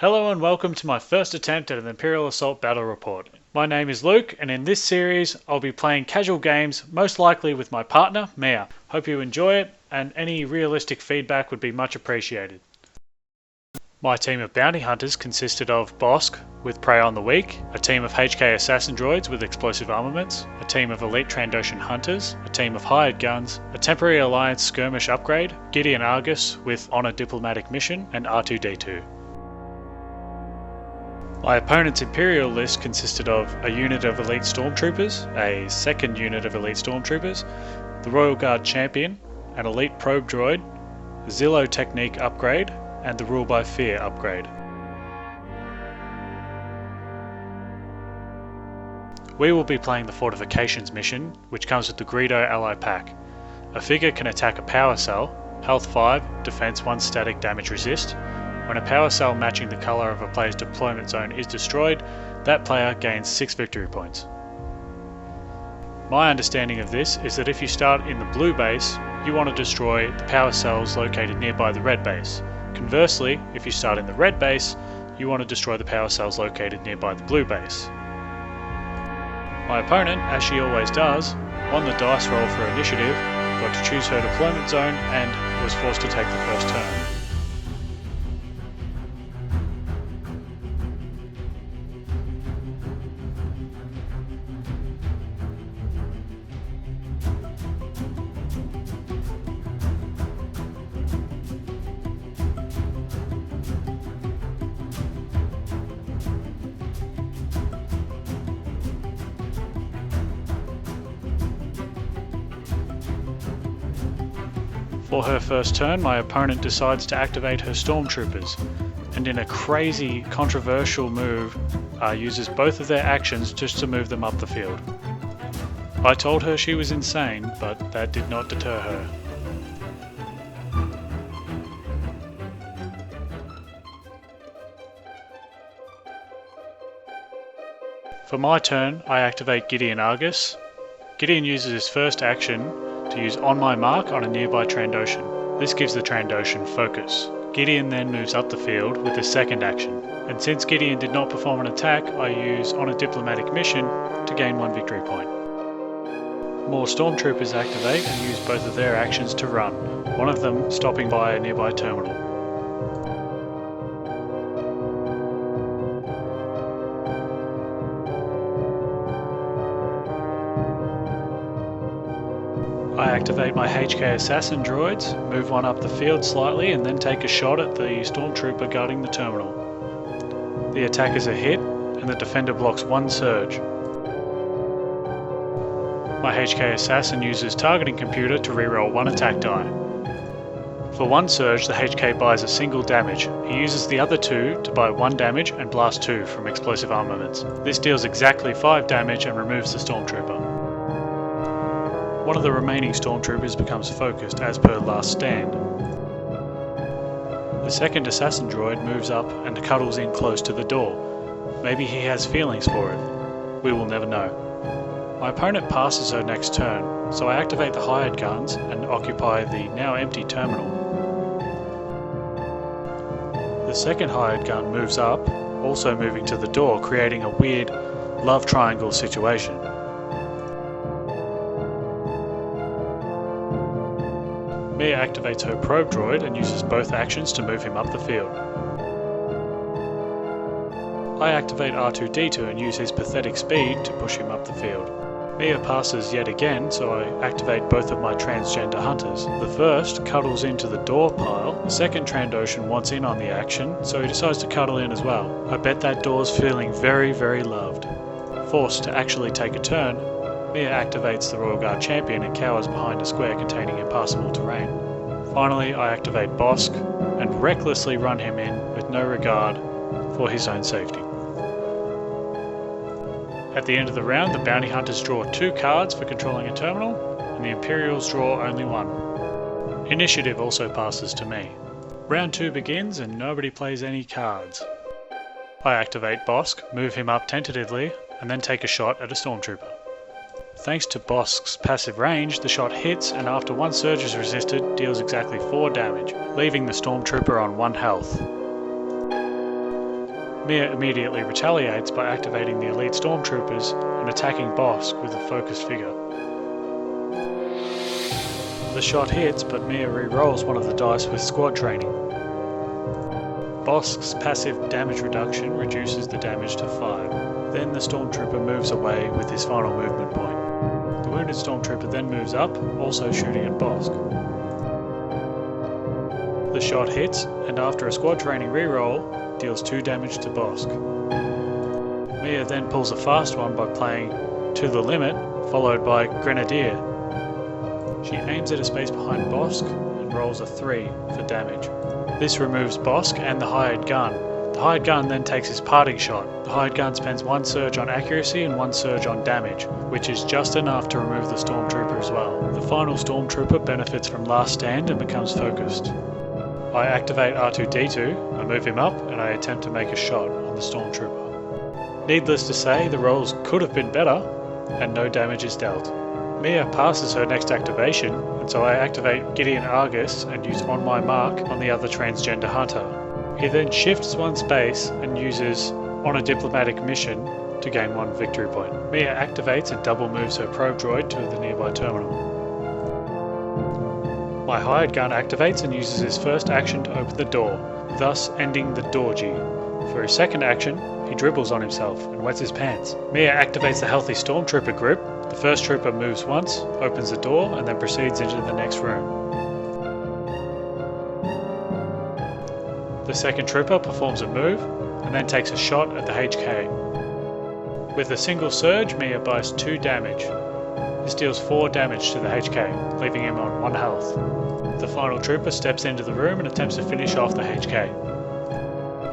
Hello and welcome to my first attempt at an Imperial Assault Battle Report. My name is Luke, and in this series I'll be playing casual games, most likely with my partner, Mia. Hope you enjoy it, and any realistic feedback would be much appreciated. My team of bounty hunters consisted of Bossk with Prey on the Weak, a team of HK assassin droids with explosive armaments, a team of elite Trandoshan hunters, a team of hired guns, a temporary alliance skirmish upgrade, Gideon Argus with on a diplomatic mission, and R2-D2. My opponent's Imperial list consisted of a unit of elite stormtroopers, a second unit of elite stormtroopers, the Royal Guard champion, an elite probe droid, a Zillo technique upgrade, and the Rule by Fear upgrade. We will be playing the Fortifications mission, which comes with the Greedo ally pack. A figure can attack a power cell, health 5, defense 1 static damage resist. When a power cell matching the colour of a player's deployment zone is destroyed, that player gains 6 victory points. My understanding of this is that if you start in the blue base, you want to destroy the power cells located nearby the red base. Conversely, if you start in the red base, you want to destroy the power cells located nearby the blue base. My opponent, as she always does, won the dice roll for initiative, got to choose her deployment zone, and was forced to take the first turn. For her first turn, my opponent decides to activate her stormtroopers, and in a crazy, controversial move, uses both of their actions just to move them up the field. I told her she was insane, but that did not deter her. For my turn, I activate Gideon Argus. Gideon uses his first action to use On My Mark on a nearby Trandoshan. This gives the Trandoshan focus. Gideon then moves up the field with his second action, and since Gideon did not perform an attack, I use On a Diplomatic Mission to gain 1 victory point. More stormtroopers activate and use both of their actions to run, one of them stopping by a nearby terminal. I activate my HK assassin droids, move one up the field slightly, and then take a shot at the stormtrooper guarding the terminal. The attack is a hit, and the defender blocks 1 surge. My HK assassin uses targeting computer to reroll 1 attack die. For 1 surge, the HK buys a single damage. He uses the other 2 to buy 1 damage and blast 2 from explosive armaments. This deals exactly 5 damage and removes the stormtrooper. One of the remaining stormtroopers becomes focused as per last stand. The second assassin droid moves up and cuddles in close to the door. Maybe he has feelings for it. We will never know. My opponent passes her next turn, so I activate the hired guns and occupy the now empty terminal. The second hired gun moves up, also moving to the door, creating a weird love triangle situation. Mia activates her probe droid and uses both actions to move him up the field. I activate R2-D2 and use his pathetic speed to push him up the field. Mia passes yet again, so I activate both of my transgender hunters. The first cuddles into the door pile, the second Trandoshan wants in on the action, so he decides to cuddle in as well. I bet that door's feeling very, very loved. Forced to actually take a turn, Mia activates the Royal Guard champion and cowers behind a square containing impassable terrain. Finally, I activate Bossk and recklessly run him in with no regard for his own safety. At the end of the round, the bounty hunters draw 2 cards for controlling a terminal, and the Imperials draw only 1. Initiative also passes to me. Round 2 begins and nobody plays any cards. I activate Bossk, move him up tentatively, and then take a shot at a stormtrooper. Thanks to Bossk's passive range, the shot hits and after 1 surge is resisted, deals exactly 4 damage, leaving the stormtrooper on 1 health. Mia immediately retaliates by activating the elite stormtroopers and attacking Bossk with a focused figure. The shot hits, but Mia re-rolls one of the dice with squad training. Bossk's passive damage reduction reduces the damage to 5. Then the stormtrooper moves away with his final movement point. The wounded stormtrooper then moves up, also shooting at Bossk. The shot hits, and after a squad training reroll, deals 2 damage to Bossk. Mia then pulls a fast one by playing To the Limit, followed by Grenadier. She aims at a space behind Bossk and rolls a 3 for damage. This removes Bossk and the hired gun. The hired gun then takes his parting shot. The hired gun spends 1 surge on accuracy and 1 surge on damage, which is just enough to remove the stormtrooper as well. The final stormtrooper benefits from last stand and becomes focused. I activate R2-D2, I move him up, and I attempt to make a shot on the stormtrooper. Needless to say, the rolls could have been better, and no damage is dealt. Mia passes her next activation, and so I activate Gideon Argus and use On My Mark on the other transgender hunter. He then shifts 1 space and uses On a Diplomatic Mission to gain 1 victory point. Mia activates and double moves her probe droid to the nearby terminal. My hired gun activates and uses his first action to open the door, thus ending the Dorji. For his second action, he dribbles on himself and wets his pants. Mia activates the healthy stormtrooper group. The first trooper moves once, opens the door, and then proceeds into the next room. The second trooper performs a move, and then takes a shot at the HK. With a single surge, Mia buys 2 damage. This deals 4 damage to the HK, leaving him on 1 health. The final trooper steps into the room and attempts to finish off the HK.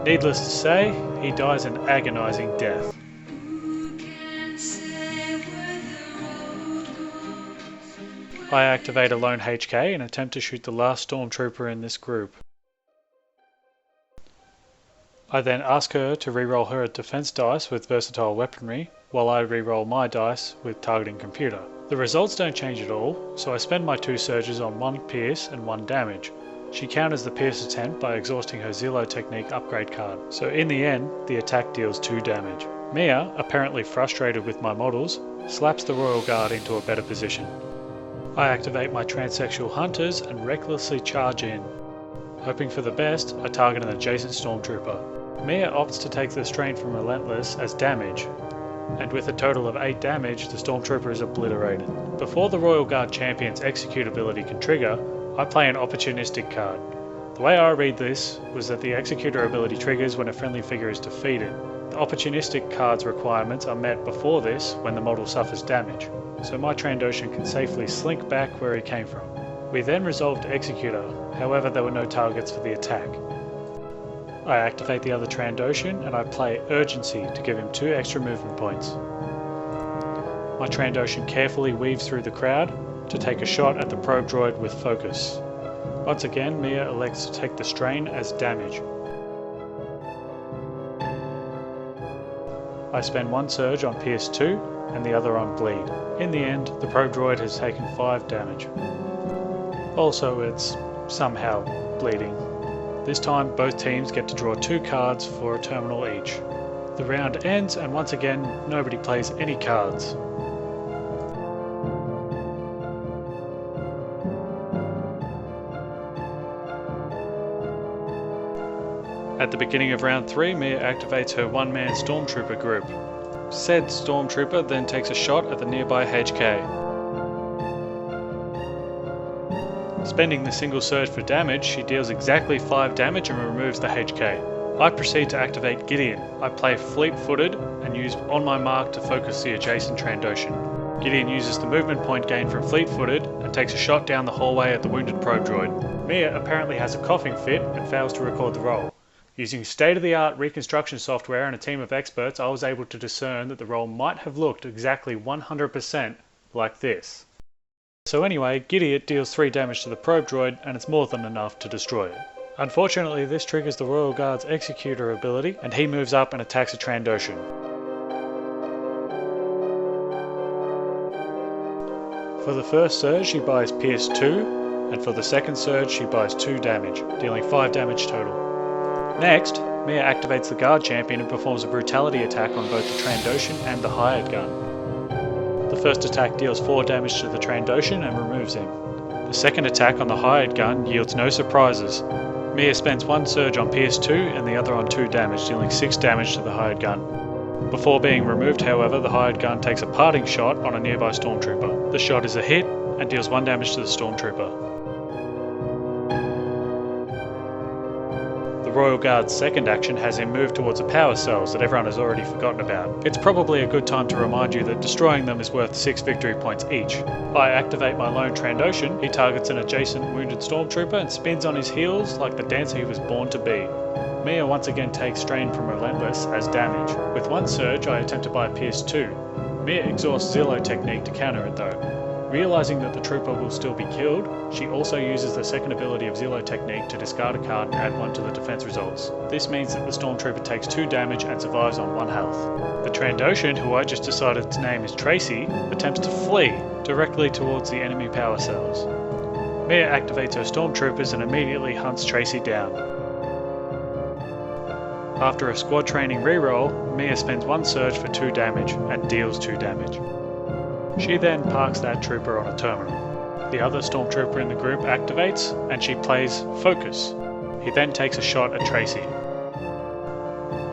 Needless to say, he dies an agonizing death. I activate a lone HK and attempt to shoot the last stormtrooper in this group. I then ask her to reroll her defense dice with versatile weaponry, while I reroll my dice with targeting computer. The results don't change at all, so I spend my 2 surges on 1 pierce and 1 damage. She counters the pierce attempt by exhausting her Zillo technique upgrade card, so in the end, the attack deals 2 damage. Mia, apparently frustrated with my models, slaps the Royal Guard into a better position. I activate my transsexual hunters and recklessly charge in. Hoping for the best, I target an adjacent stormtrooper. Mia opts to take the strain from Relentless as damage, and with a total of 8 damage, the stormtrooper is obliterated. Before the Royal Guard champion's execute ability can trigger, I play an opportunistic card. The way I read this was that the executor ability triggers when a friendly figure is defeated. The opportunistic card's requirements are met before this when the model suffers damage, so my Trandoshan can safely slink back where he came from. We then resolved Executor, however there were no targets for the attack. I activate the other Trandoshan and I play Urgency to give him 2 extra movement points. My Trandoshan carefully weaves through the crowd to take a shot at the probe droid with focus. Once again, Mia elects to take the strain as damage. I spend 1 surge on Pierce 2 and the other on Bleed. In the end, the probe droid has taken 5 damage. Also, it's somehow bleeding. This time, both teams get to draw 2 cards for a terminal each. The round ends, and once again, nobody plays any cards. At the beginning of round 3, Mia activates her 1-man stormtrooper group. Said stormtrooper then takes a shot at the nearby HK. Spending the single surge for damage, she deals exactly 5 damage and removes the HK. I proceed to activate Gideon. I play fleet-footed and use On My Mark to focus the adjacent Trandoshan. Gideon uses the movement point gained from fleet-footed and takes a shot down the hallway at the wounded probe droid. Mia apparently has a coughing fit and fails to record the roll. Using state-of-the-art reconstruction software and a team of experts, I was able to discern that the roll might have looked exactly 100% like this. So anyway, Gideon deals 3 damage to the probe droid, and it's more than enough to destroy it. Unfortunately, this triggers the Royal Guard's Executor ability, and he moves up and attacks a Trandoshan. For the first surge, she buys Pierce 2, and for the second surge, she buys 2 damage, dealing 5 damage total. Next, Mia activates the guard champion and performs a brutality attack on both the Trandoshan and the hired gun. The first attack deals 4 damage to the Trandoshan and removes him. The second attack on the hired gun yields no surprises. Mia spends 1 surge on Pierce 2 and the other on 2 damage, dealing 6 damage to the hired gun. Before being removed, however, the hired gun takes a parting shot on a nearby stormtrooper. The shot is a hit and deals 1 damage to the stormtrooper. The Royal Guard's second action has him move towards the power cells that everyone has already forgotten about. It's probably a good time to remind you that destroying them is worth 6 victory points each. I activate my lone Trandoshan, he targets an adjacent wounded stormtrooper and spins on his heels like the dancer he was born to be. Mia once again takes strain from Relentless as damage. With 1 surge, I attempt to buy Pierce 2. Mia exhausts Zillo technique to counter it though. Realising that the trooper will still be killed, she also uses the second ability of Zillo technique to discard a card and add 1 to the defense results. This means that the stormtrooper takes 2 damage and survives on 1 health. The Trandoshan, who I just decided its name is Tracy, attempts to flee directly towards the enemy power cells. Mia activates her stormtroopers and immediately hunts Tracy down. After a squad training reroll, Mia spends 1 surge for 2 damage and deals 2 damage. She then parks that trooper on a terminal. The other stormtrooper in the group activates and she plays Focus. He then takes a shot at Tracy.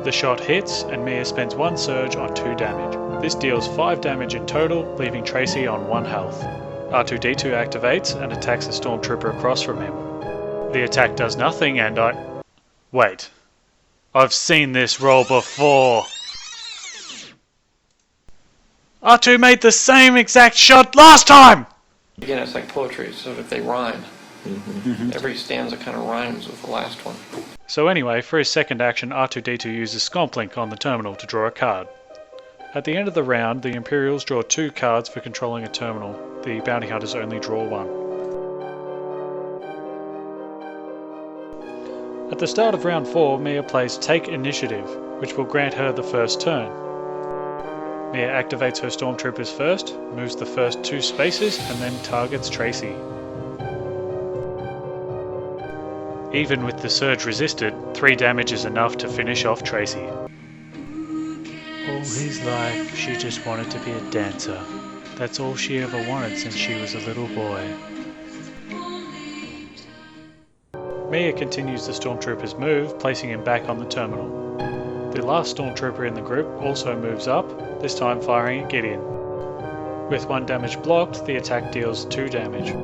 The shot hits and Mia spends 1 surge on 2 damage. This deals 5 damage in total, leaving Tracy on 1 health. R2-D2 activates and attacks the stormtrooper across from him. The attack does nothing and Wait. I've seen this roll before. R2 made the same exact shot last time! Again, it's like poetry, so if they rhyme. Every stanza kind of rhymes with the last one. So anyway, for his second action, R2-D2 uses Scomplink on the terminal to draw a card. At the end of the round, the Imperials draw 2 cards for controlling a terminal. The bounty hunters only draw 1. At the start of round 4, Mia plays Take Initiative, which will grant her the first turn. Mia activates her stormtroopers first, moves the first 2 spaces, and then targets Tracy. Even with the surge resisted, 3 damage is enough to finish off Tracy. All his life, she just wanted to be a dancer. That's all she ever wanted since she was a little boy. Mia continues the stormtrooper's move, placing him back on the terminal. The last stormtrooper in the group also moves up, this time firing at Gideon. With 1 damage blocked, the attack deals 2 damage.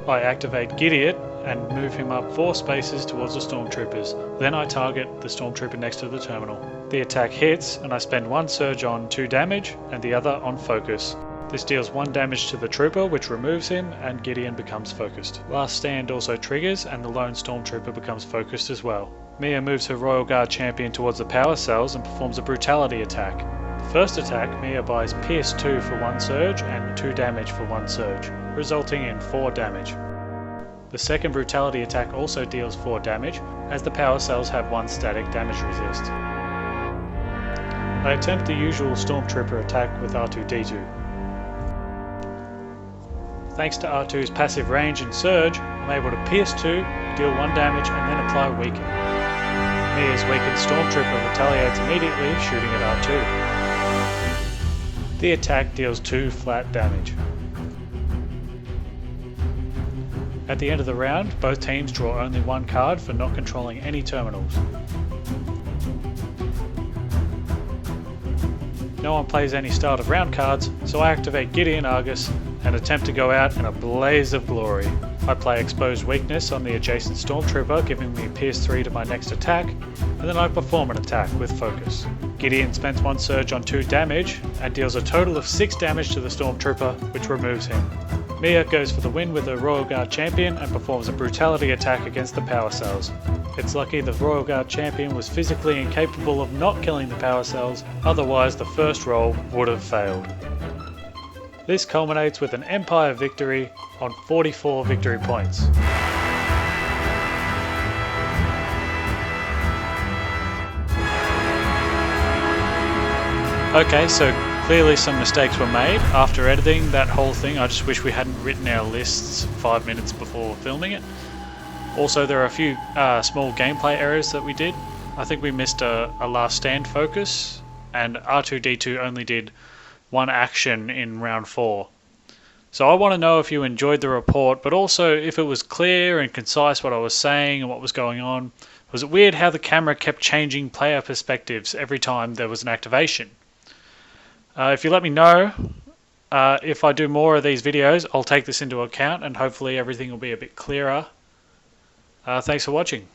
I activate Gideon and move him up 4 spaces towards the stormtroopers. Then I target the stormtrooper next to the terminal. The attack hits and I spend 1 surge on 2 damage and the other on focus. This deals 1 damage to the trooper, which removes him, and Gideon becomes focused. Last Stand also triggers and the lone stormtrooper becomes focused as well. Mia moves her Royal Guard champion towards the power cells and performs a brutality attack. The first attack, Mia buys Pierce 2 for 1 surge and 2 damage for 1 surge, resulting in 4 damage. The second brutality attack also deals 4 damage, as the power cells have 1 static damage resist. I attempt the usual stormtrooper attack with R2-D2. Thanks to R2's passive range and surge, I'm able to Pierce 2, deal 1 damage and then apply Weaken. Mia's weakened stormtrooper retaliates immediately, shooting at R2. The attack deals 2 flat damage. At the end of the round, both teams draw only 1 card for not controlling any terminals. No one plays any start of round cards, so I activate Gideon Argus and attempt to go out in a blaze of glory. I play Exposed Weakness on the adjacent stormtrooper, giving me Pierce 3 to my next attack, and then I perform an attack with Focus. Gideon spends 1 surge on 2 damage and deals a total of 6 damage to the stormtrooper, which removes him. Mia goes for the win with her Royal Guard champion and performs a brutality attack against the power cells. It's lucky the Royal Guard champion was physically incapable of not killing the power cells, otherwise the first roll would have failed. This culminates with an Empire victory on 44 victory points. Okay, so clearly some mistakes were made. After editing that whole thing, I just wish we hadn't written our lists 5 minutes before filming it. Also, there are a few small gameplay errors that we did. I think we missed a last stand focus, and R2-D2 only did one action in round 4. So I want to know if you enjoyed the report, but also if it was clear and concise what I was saying and what was going on. Was it weird how the camera kept changing player perspectives every time there was an activation? If you let me know, if I do more of these videos, I'll take this into account and hopefully everything will be a bit clearer. Thanks for watching.